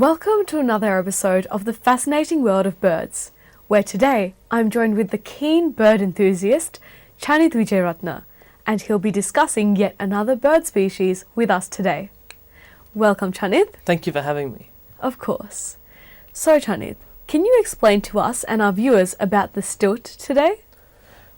Welcome to another episode of the fascinating world of birds, where today I'm joined with the keen bird enthusiast, Chanith Wijeratna, and he'll be discussing yet another bird species with us today. Welcome, Chanith. Thank you for having me. Of course. So, Chanith, can you explain to us and our viewers about the stilt today?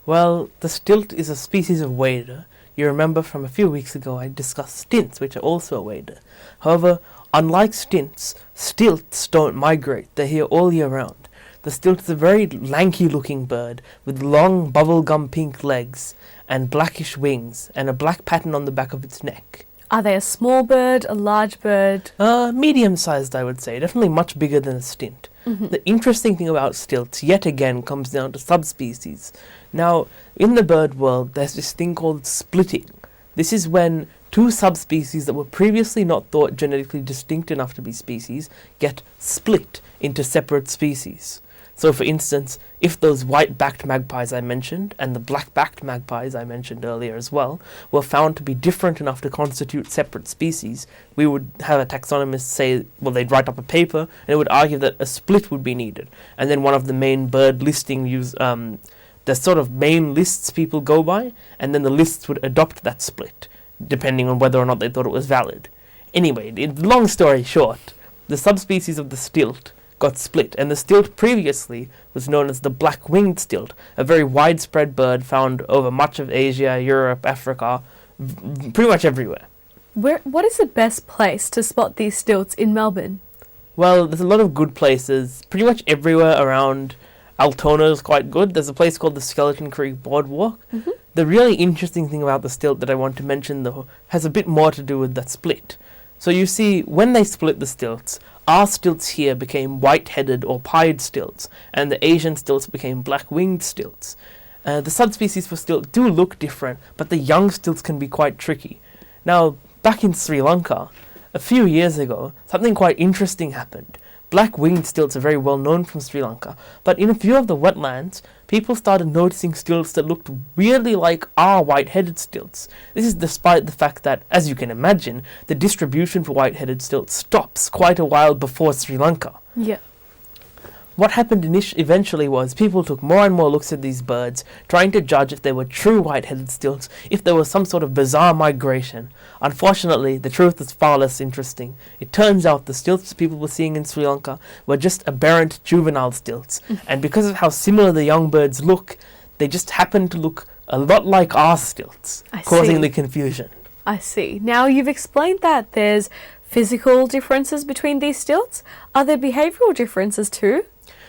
Well, the stilt is a species of wader. You remember from a few weeks ago I discussed stints, which are also a wader. However, unlike stilts don't migrate. They're here all year round. The stilt is a very lanky looking bird with long bubblegum pink legs and blackish wings and a black pattern on the back of its neck. Are they a small bird, a large bird? Medium sized, I would say. Definitely much bigger than a stint. Mm-hmm. The interesting thing about stilts, yet again, comes down to subspecies. Now, in the bird world, there's this thing called splitting. This is when two subspecies that were previously not thought genetically distinct enough to be species get split into separate species. So, for instance, if those white-backed magpies I mentioned, and the black-backed magpies I mentioned earlier as well, were found to be different enough to constitute separate species, we would have a taxonomist say, well, they'd write up a paper, and it would argue that a split would be needed. And then one of the main bird listing the sort of main lists people go by, and then the lists would adopt that split, depending on whether or not they thought it was valid. Anyway, long story short, the subspecies of the stilt got split, and the stilt previously was known as the black-winged stilt, a very widespread bird found over much of Asia, Europe, Africa, pretty much everywhere. What is the best place to spot these stilts in Melbourne? Well, there's a lot of good places, pretty much everywhere around. Altona is quite good. There's a place called the Skeleton Creek Boardwalk. Mm-hmm. The really interesting thing about the stilt that I want to mention, though, has a bit more to do with that split. So you see, when they split the stilts, our stilts here became white-headed or pied stilts, and the Asian stilts became black-winged stilts. The subspecies for stilt do look different, but the young stilts can be quite tricky. Now, back in Sri Lanka, a few years ago, something quite interesting happened. Black-winged stilts are very well known from Sri Lanka, but in a few of the wetlands, people started noticing stilts that looked weirdly like our white-headed stilts. This is despite the fact that, as you can imagine, the distribution for white-headed stilts stops quite a while before Sri Lanka. Yeah. What happened eventually was people took more and more looks at these birds, trying to judge if they were true white-headed stilts, if there was some sort of bizarre migration. Unfortunately, the truth is far less interesting. It turns out the stilts people were seeing in Sri Lanka were just aberrant juvenile stilts, and because of how similar the young birds look, they just happen to look a lot like our stilts, causing the confusion. I see. Now, you've explained that there's physical differences between these stilts. Are there behavioural differences too?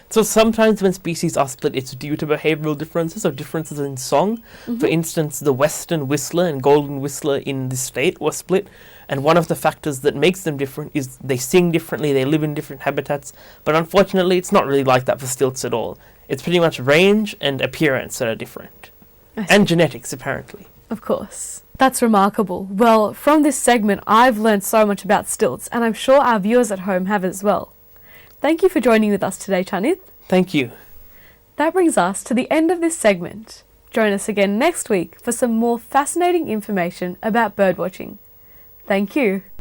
So sometimes when species are split, it's due to behavioural differences or differences in song. Mm-hmm. For instance, the western whistler and golden whistler in this state were split, and one of the factors that makes them different is they sing differently, they live in different habitats, but unfortunately it's not really like that for stilts at all. It's pretty much range and appearance that are different. And genetics, apparently. Of course. That's remarkable. Well, from this segment, I've learned so much about stilts, and I'm sure our viewers at home have as well. Thank you for joining with us today, Chanith. Thank you. That brings us to the end of this segment. Join us again next week for some more fascinating information about birdwatching. Thank you.